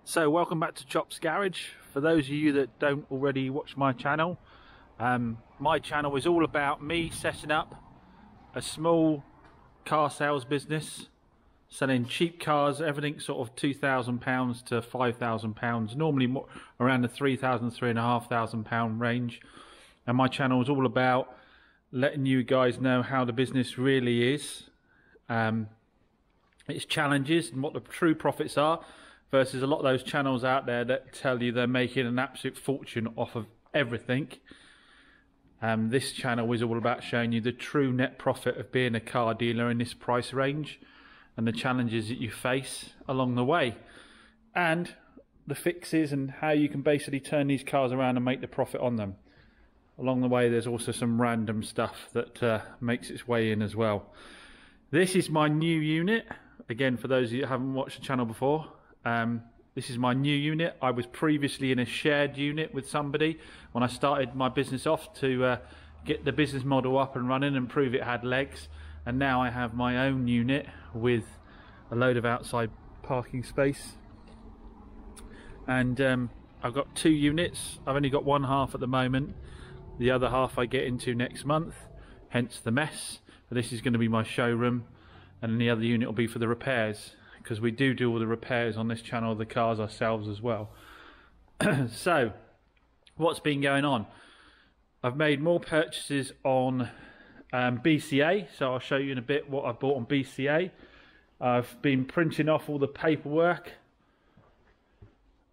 So welcome back to Chop's Garage. For those of you that don't already watch my channel is all about me setting up a small car sales business, selling cheap cars, everything sort of £2,000 to £5,000, normally more around the £3,000, £3,500 range. And my channel is all about letting you guys know how the business really is, its challenges and what the true profits are, versus a lot of those channels out there that tell you they're making an absolute fortune off of everything. This channel is all about showing you the true net profit of being a car dealer in this price range and the challenges that you face along the way, and the fixes and how you can basically turn these cars around and make the profit on them. Along the way there's also some random stuff that makes its way in as well. This is my new unit. Again, for those of you that haven't watched the channel before, this is my new unit. I was previously in a shared unit with somebody when I started my business off to get the business model up and running and prove it had legs. And now I have my own unit with a load of outside parking space. And I've got two units. I've only got one half at the moment. The other half I get into next month, hence the mess. But this is going to be my showroom, and then the other unit will be for the repairs, because we do all the repairs on this channel of the cars ourselves as well. So what's been going on? I've made more purchases on BCA, so I'll show you in a bit what I bought on BCA. I've been printing off all the paperwork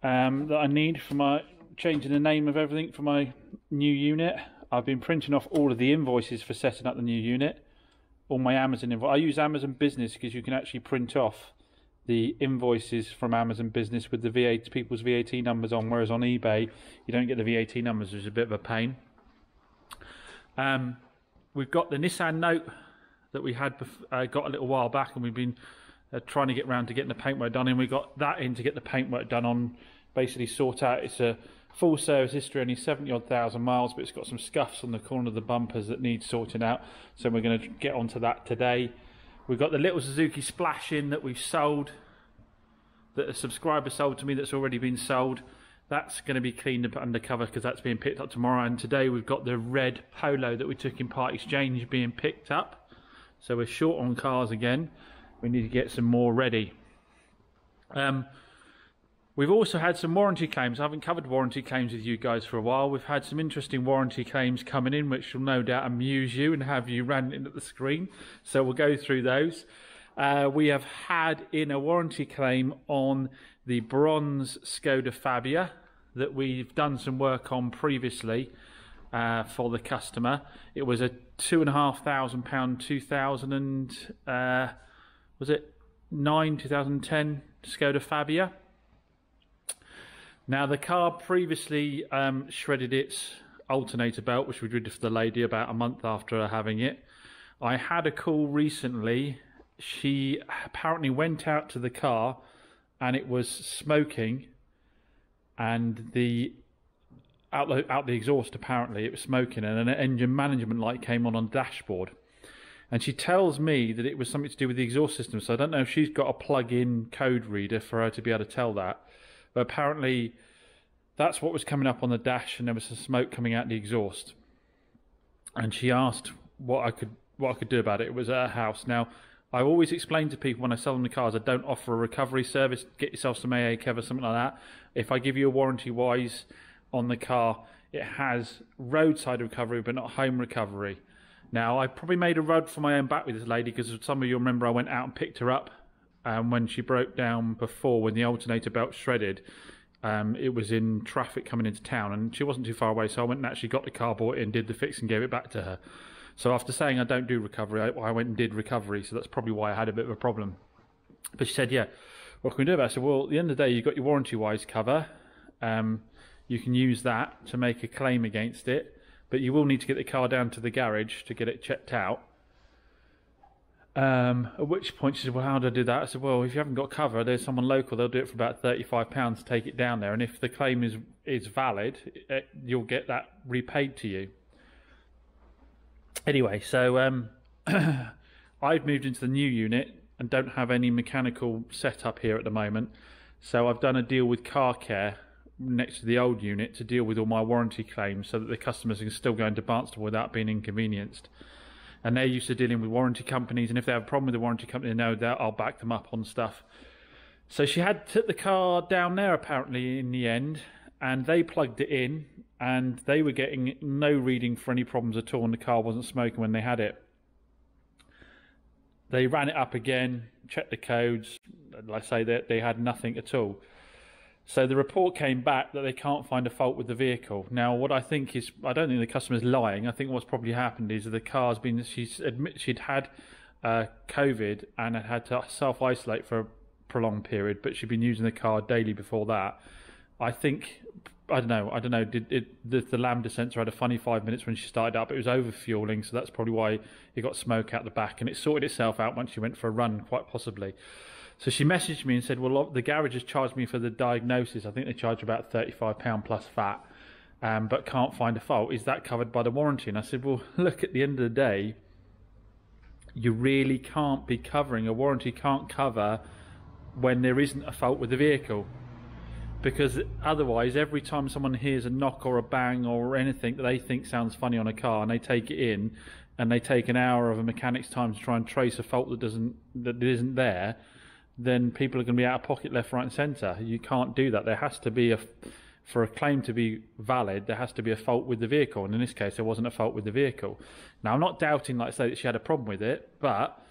that I need for my changing the name of everything for my new unit. I've been printing off all of the invoices for setting up the new unit, all my Amazon invoices. I use Amazon Business because you can actually print off the invoices from Amazon Business with the VAT, people's VAT numbers on, whereas on eBay you don't get the VAT numbers, which is a bit of a pain. We've got the Nissan Note that we had got a little while back, and we've been trying to get round to getting the paintwork done, and we got that in to get the paintwork done on, basically sort out. It's a full service history, only 70-odd thousand miles, but it's got some scuffs on the corner of the bumpers that need sorting out, so we're going to get onto that today. We've got the little Suzuki Splash in that we've sold, that a subscriber sold to me, that's already been sold. That's going to be cleaned up undercover because that's being picked up tomorrow. And today we've got the red Polo that we took in part exchange being picked up. So we're short on cars again. We need to get some more ready. We've also had some warranty claims. I haven't covered warranty claims with you guys for a while. We've had some interesting warranty claims coming in, which will no doubt amuse you and have you ranting at the screen. So we'll go through those. We have had in a warranty claim on the bronze Skoda Fabia that we've done some work on previously for the customer. It was a £2,500 2010 Skoda Fabia. Now the car previously shredded its alternator belt, which we did for the lady about a month after having it. I had a call recently. She apparently went out to the car and it was smoking, and out the exhaust apparently it was smoking, and an engine management light came on the dashboard. And she tells me that it was something to do with the exhaust system, so I don't know if she's got a plug-in code reader for her to be able to tell that. But apparently that's what was coming up on the dash, and there was some smoke coming out the exhaust. And she asked what I could do about it. It was at her house. Now, I always explain to people when I sell them the cars, I don't offer a recovery service. Get yourself some AA cover, something like that. If I give you a warranty-wise on the car, it has roadside recovery but not home recovery. Now, I probably made a run for my own back with this lady, because some of you remember I went out and picked her up when she broke down before, when the alternator belt shredded. It was in traffic coming into town, and she wasn't too far away, so I went and actually got the car, bought it in, did the fix and gave it back to her. So after saying I don't do recovery, I went and did recovery, so that's probably why I had a bit of a problem. But she said, yeah, what can we do about it? I said, well, at the end of the day, you've got your warranty-wise cover. You can use that to make a claim against it, but you will need to get the car down to the garage to get it checked out. At which point she said, well, how do I do that? I said, well, if you haven't got cover, there's someone local, they'll do it for about £35 to take it down there, and if the claim is valid, you'll get that repaid to you. Anyway, so I've moved into the new unit and don't have any mechanical setup here at the moment. So I've done a deal with Car Care next to the old unit to deal with all my warranty claims so that the customers can still go into Barnstable without being inconvenienced. And they're used to dealing with warranty companies, and if they have a problem with the warranty company, they know that I'll back them up on stuff. So she took the car down there apparently in the end, and they plugged it in, and they were getting no reading for any problems at all, and the car wasn't smoking when they had it. They ran it up again, checked the codes, like I say, they had nothing at all. So the report came back that they can't find a fault with the vehicle. Now, what I think is, I don't think the customer's lying. I think what's probably happened is that the car's been, she'd had COVID and had to self-isolate for a prolonged period, but she'd been using the car daily before that. I think, I don't know, the lambda sensor had a funny 5 minutes when she started up. It was over-fueling, so that's probably why it got smoke out the back, and it sorted itself out once she went for a run, quite possibly. So she messaged me and said, well, the garage has charged me for the diagnosis. I think they charge about £35 plus VAT, but can't find a fault. Is that covered by the warranty? And I said, well, look, at the end of the day, you really can't be covering. A warranty can't cover when there isn't a fault with the vehicle. Because otherwise, every time someone hears a knock or a bang or anything that they think sounds funny on a car, and they take it in, and they take an hour of a mechanic's time to try and trace a fault that isn't there, then people are going to be out of pocket left, right and centre. You can't do that. There has to be for a claim to be valid, there has to be a fault with the vehicle. And in this case, there wasn't a fault with the vehicle. Now, I'm not doubting, like I say, that she had a problem with it, but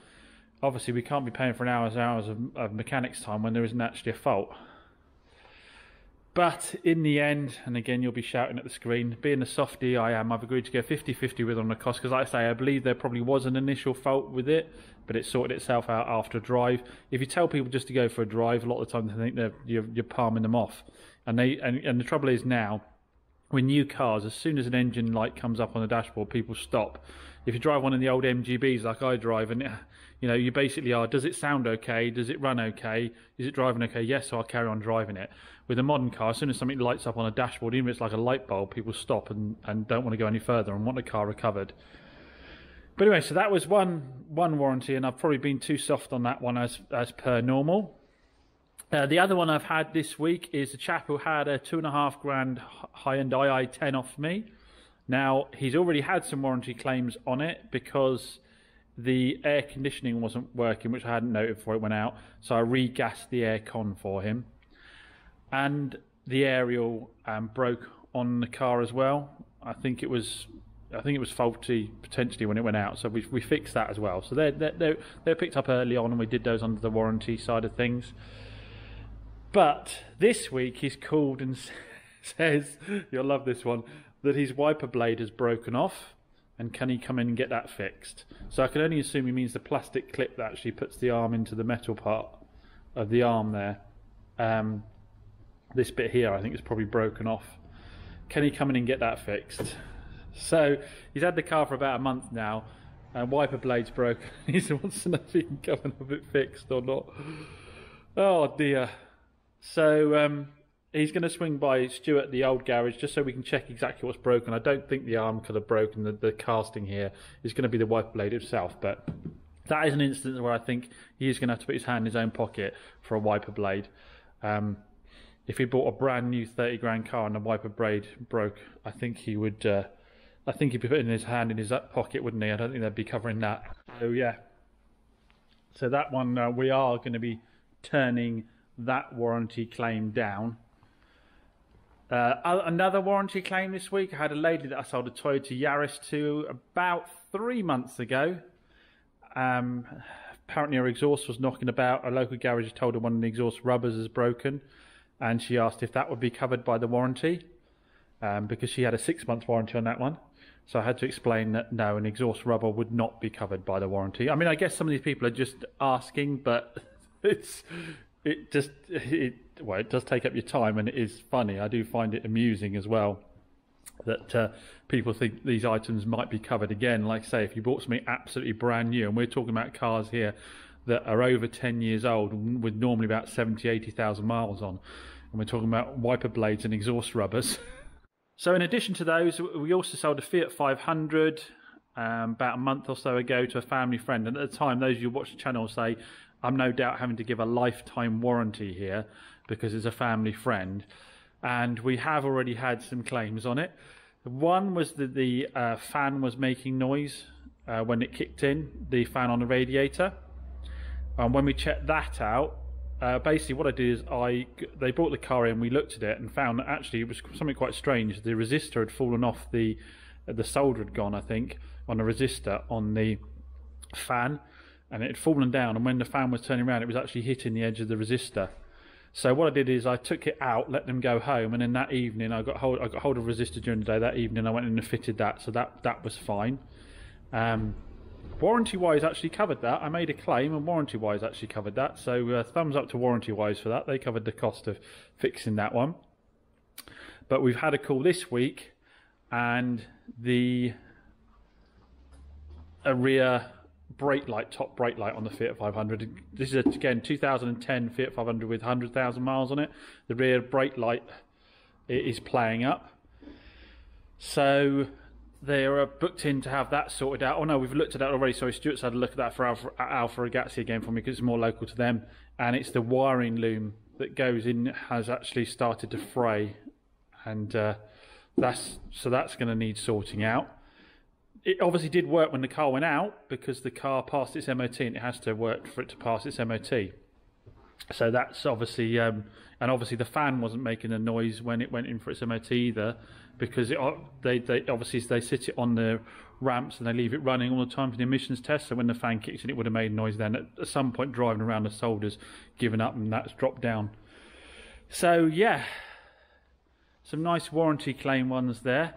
obviously we can't be paying for hours of mechanic's time when there isn't actually a fault. But in the end, and again, you'll be shouting at the screen, being the softie I am, I've agreed to go 50-50 with on the cost, because like I say, I believe there probably was an initial fault with it, but it sorted itself out after a drive. If you tell people just to go for a drive, a lot of the time they think you're palming them off. And the trouble is now, with new cars, as soon as an engine light comes up on the dashboard, people stop. If you drive one of the old MGBs like I drive, and you basically are, does it sound okay? Does it run okay? Is it driving okay? Yes, so I'll carry on driving it. With a modern car, as soon as something lights up on a dashboard, even if it's like a light bulb, people stop and don't want to go any further and want the car recovered. But anyway, so that was one warranty, and I've probably been too soft on that one as per normal. The other one I've had this week is a chap who had a £2,500 high-end II10 off me. Now, he's already had some warranty claims on it because the air conditioning wasn't working, which I hadn't noted before it went out, so I re-gassed the air con for him. And the aerial broke on the car as well. I think it was faulty potentially when it went out, so we fixed that as well. So they're picked up early on, and we did those under the warranty side of things. But this week he's called and says, you'll love this one, that his wiper blade has broken off, and can he come in and get that fixed? So I can only assume he means the plastic clip that actually puts the arm into the metal part of the arm there. This bit here I think is probably broken off. Can he come in and get that fixed? So he's had the car for about a month now, and wiper blade's broken. He wants to know if he can come and have it fixed or not. Oh dear. So he's going to swing by Stuart, the old garage, just so we can check exactly what's broken. I don't think the arm could have broken. The casting here is going to be the wiper blade itself, but that is an instance where I think he is going to have to put his hand in his own pocket for a wiper blade. If he bought a brand new 30 grand car and the wiper blade broke, I think he would. I think he'd be putting his hand in his pocket, wouldn't he? I don't think they'd be covering that. So yeah. So that one we are going to be turning that warranty claim down. Another warranty claim this week. I had a lady that I sold a Toyota Yaris to about 3 months ago. Apparently her exhaust was knocking about. A local garage told her one of the exhaust rubbers is broken, and she asked if that would be covered by the warranty, because she had a 6-month warranty on that one. So I had to explain that no, an exhaust rubber would not be covered by the warranty. I mean, I guess some of these people are just asking, but it does take up your time, and it is funny. I do find it amusing as well that people think these items might be covered again. Like I say, if you bought something absolutely brand new, and we're talking about cars here that are over 10 years old with normally about 80,000 miles on, and we're talking about wiper blades and exhaust rubbers. So in addition to those, we also sold a Fiat 500 about a month or so ago to a family friend, and at the time, those of you who watch the channel say, I'm no doubt having to give a lifetime warranty here. because it's a family friend, and we have already had some claims on it. One was that the fan was making noise when it kicked in, the fan on the radiator. And when we checked that out, basically what I did is they brought the car in, we looked at it and found that actually it was something quite strange. The resistor had fallen off, the solder had gone, I think, on the resistor on the fan, and it had fallen down, and when the fan was turning around it was actually hitting the edge of the resistor. So what I did is I took it out, let them go home, and then that evening I got hold of resistor during the day. That evening I went in and fitted that, so that was fine. Warranty-wise actually covered that. I made a claim and warranty-wise actually covered that. So thumbs up to warranty-wise for that. They covered the cost of fixing that one. But we've had a call this week, and a rear brake light, top brake light on the Fiat 500. This is again 2010 Fiat 500 with 100,000 miles on it. The rear brake light is playing up. So they are booked in to have that sorted out. Oh no, we've looked at that already. Sorry, Stuart's had a look at that for Alfa Ragazzi again for me because it's more local to them. And it's the wiring loom that goes in has actually started to fray, and that's going to need sorting out. It obviously did work when the car went out because the car passed its MOT, and it has to work for it to pass its MOT. So that's obviously, and obviously the fan wasn't making a noise when it went in for its MOT either, because they sit it on the ramps and they leave it running all the time for the emissions test. So when the fan kicks in, it would have made noise then. At some point, driving around, the solder's given up and that's dropped down. So yeah, some nice warranty claim ones there.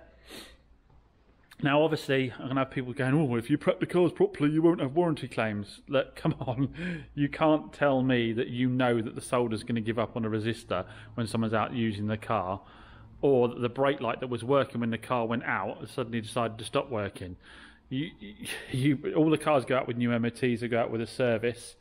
Now, obviously, I'm going to have people going, oh, if you prep the cars properly, you won't have warranty claims. Look, come on. You can't tell me that you know that the solder's going to give up on a resistor when someone's out using the car, or that the brake light that was working when the car went out has suddenly decided to stop working. All the cars go out with new MOTs, they go out with a service.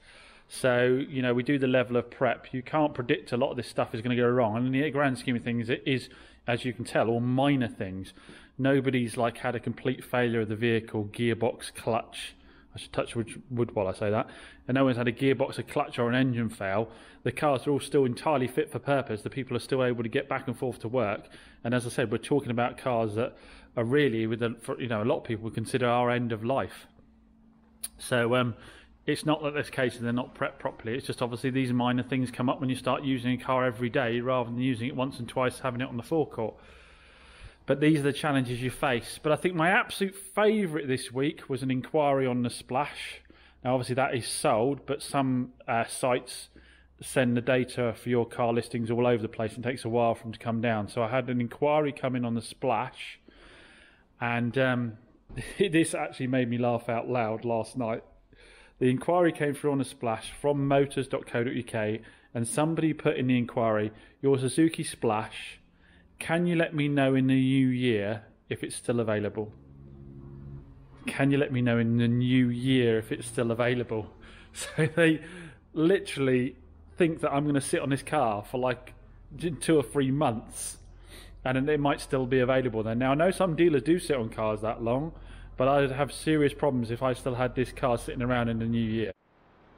So, you know, we do the level of prep. You can't predict a lot of this stuff is going to go wrong. And in the grand scheme of things, it is, as you can tell, all minor things. Nobody's like had a complete failure of the vehicle, gearbox, clutch. I should touch wood while I say that. And no one's had a gearbox, a clutch or an engine fail. The cars are all still entirely fit for purpose. The people are still able to get back and forth to work. And as I said, we're talking about cars that are really, a lot of people would consider our end of life. So it's not that this case they're not prepped properly. It's just obviously these minor things come up when you start using a car every day rather than using it once and twice, having it on the forecourt. But these are the challenges you face. But I think my absolute favourite this week was an inquiry on the Splash. Now, obviously, that is sold, but some sites send the data for your car listings all over the place and it takes a while for them to come down. So I had an inquiry come in on the Splash, and this actually made me laugh out loud last night. The inquiry came through on the Splash from motors.co.uk, and somebody put in the inquiry, your Suzuki Splash, can you let me know in the new year if it's still available? Can you let me know in the new year if it's still available? So they literally think that I'm going to sit on this car for like 2 or 3 months and then it might still be available then. Now, I know some dealers do sit on cars that long, but I'd have serious problems if I still had this car sitting around in the new year.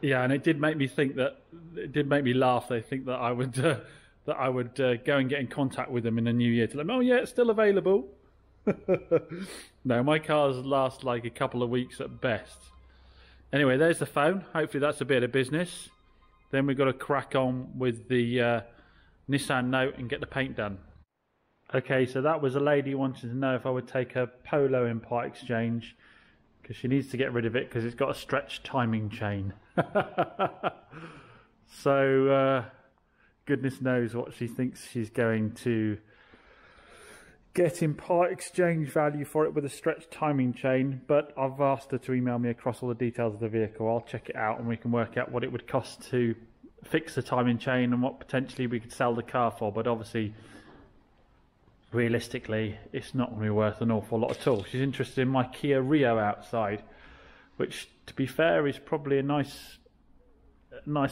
Yeah, and it did make me think that, it did make me laugh. They think that I would go and get in contact with them in the new year to let them, oh yeah, it's still available. No, my cars last like a couple of weeks at best. Anyway, there's the phone. Hopefully that's a bit of business. Then we've got to crack on with the Nissan Note and get the paint done. Okay, so that was a lady wanting to know if I would take a Polo in part exchange, because she needs to get rid of it because it's got a stretched timing chain. So goodness knows what she thinks she's going to get in part exchange value for it with a stretched timing chain, but I've asked her to email me across all the details of the vehicle. I'll check it out and we can work out what it would cost to fix the timing chain and what potentially we could sell the car for. But obviously, realistically, it's not going to be worth an awful lot at all. She's interested in my Kia Rio outside, which, to be fair, is probably a nice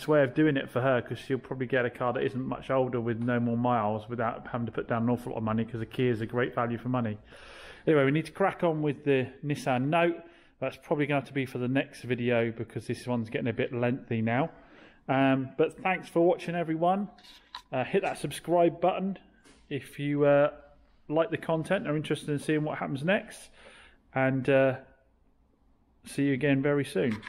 way of doing it for her, because she'll probably get a car that isn't much older with no more miles without having to put down an awful lot of money, because the Kia is a great value for money. Anyway, we need to crack on with the Nissan Note. That's probably going to have to be for the next video because this one's getting a bit lengthy now. But thanks for watching, everyone. Hit that subscribe button if you like the content and are interested in seeing what happens next. And see you again very soon.